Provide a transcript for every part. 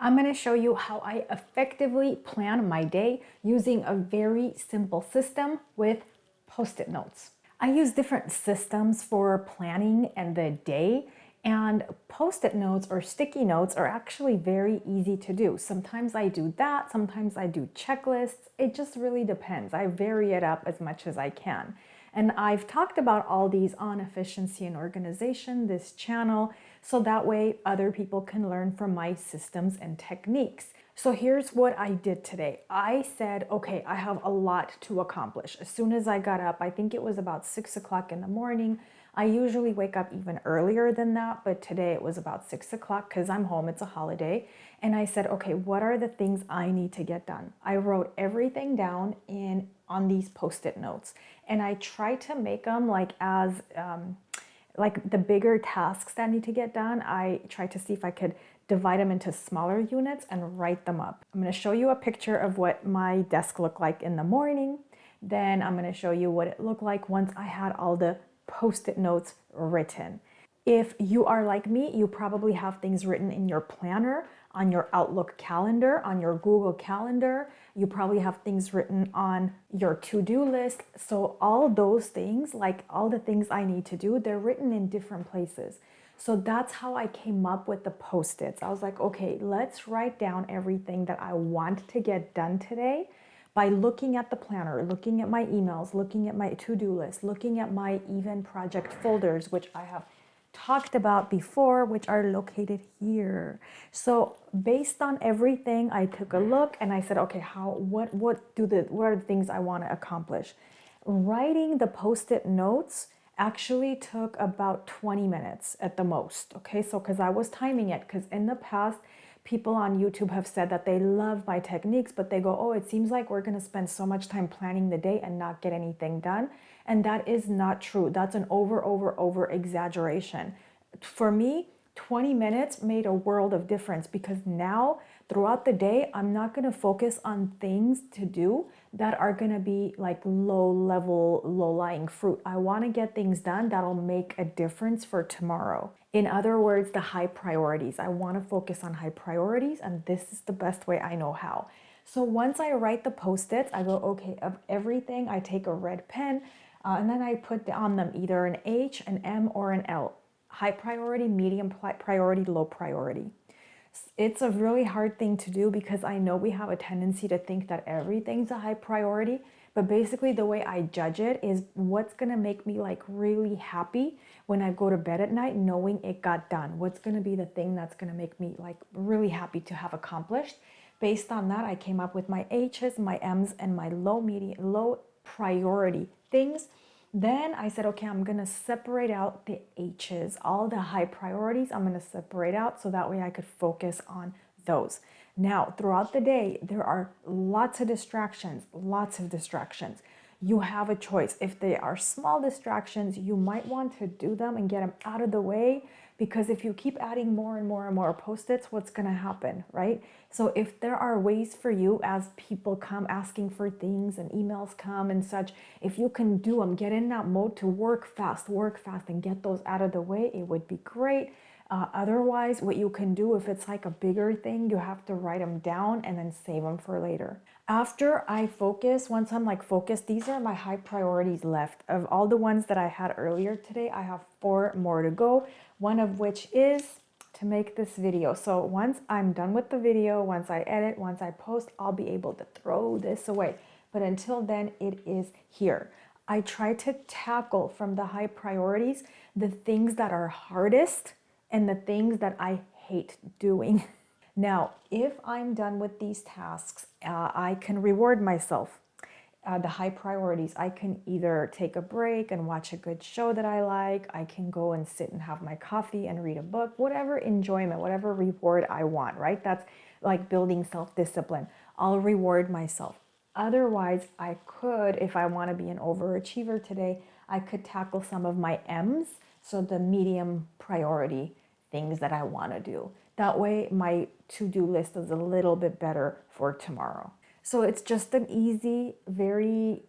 I'm going to show you how I effectively plan my day using a very simple system with post-it notes. I use different systems for planning and the day, and post-it notes or sticky notes are actually very easy to do. Sometimes I do that, sometimes I do checklists. It just really depends. I vary it up as much as I can. And I've talked about all these on efficiency and organization, this channel, so that way other people can learn from my systems and techniques. So here's what I did today. I said, okay, I have a lot to accomplish. As soon as I got up, I think it was about 6 o'clock in the morning. I usually wake up even earlier than that, but today it was about 6 o'clock because I'm home, it's a holiday. And I said, okay, what are the things I need to get done? I wrote everything down on these post-it notes, and I tried to make them like the bigger tasks that need to get done. I tried to see if I could divide them into smaller units and write them up. I'm going to show you a picture of what my desk looked like in the morning. Then I'm going to show you what it looked like once I had all the post-it notes written. If you are like me, you probably have things written in your planner, on your Outlook calendar, on your Google Calendar. You probably have things written on your to-do list. So all those things, like all the things I need to do, they're written in different places. So that's how I came up with the post-its. I was like, okay, let's write down everything that I want to get done today by looking at the planner, looking at my emails, looking at my to-do list, looking at my even project folders, which I have talked about before, which are located here. So based on everything, I took a look and I said, okay, what are the things I want to accomplish? Writing the post-it notes actually took about 20 minutes at the most. Okay, so because I was timing it, because in the past, people on YouTube have said that they love my techniques, but they go, oh, it seems like we're going to spend so much time planning the day and not get anything done. And that is not true. That's an over exaggeration. For me, 20 minutes made a world of difference, because now throughout the day, I'm not going to focus on things to do that are going to be like low-lying fruit. I want to get things done that'll make a difference for tomorrow. In other words, the high priorities. I want to focus on high priorities, and this is the best way I know how. So once I write the post-its, I go, okay, of everything, I take a red pen, and then I put on them either an H, an M, or an L. High priority, medium priority, low priority. It's a really hard thing to do because I know we have a tendency to think that everything's a high priority, but basically the way I judge it is what's gonna make me like really happy when I go to bed at night knowing it got done. What's gonna be the thing that's gonna make me like really happy to have accomplished? Based on that, I came up with my H's, my M's, and my low priority things. Then I said, okay, I'm gonna separate out the H's, all the high priorities, I'm gonna separate out so that way I could focus on those. Now, throughout the day, there are lots of distractions. You have a choice. If they are small distractions, you might want to do them and get them out of the way, because if you keep adding more and more post-its, what's gonna happen, right? So if there are ways for you, as people come asking for things and emails come and such, if you can do them, get in that mode to work fast and get those out of the way, it would be great. Otherwise, what you can do, if it's like a bigger thing, you have to write them down and then save them for later. After I focus, once I'm like focused, these are my high priorities left. Of all the ones that I had earlier today, I have 4 more to go, one of which is to make this video. So once I'm done with the video, once I edit, once I post, I'll be able to throw this away. But until then, it is here. I try to tackle from the high priorities the things that are hardest and the things that I hate doing. Now, if I'm done with these tasks, I can reward myself. The high priorities, I can either take a break and watch a good show that I like, I can go and sit and have my coffee and read a book, whatever enjoyment, whatever reward I want, right? That's like building self-discipline. I'll reward myself. Otherwise, I could, if I want to be an overachiever today, I could tackle some of my M's, so the medium priority things that I want to do. That way my to-do list is a little bit better for tomorrow. So it's just an easy, very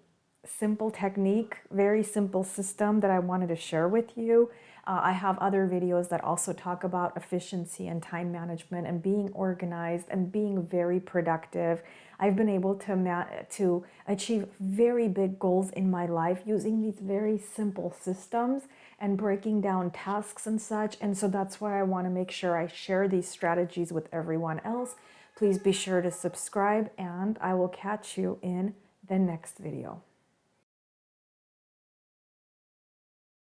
simple technique, very simple system that I wanted to share with you. I have other videos that also talk about efficiency and time management and being organized and being very productive. I've been able to achieve very big goals in my life using these very simple systems and breaking down tasks and such. And so that's why I want to make sure I share these strategies with everyone else. Please be sure to subscribe, and I will catch you in the next video.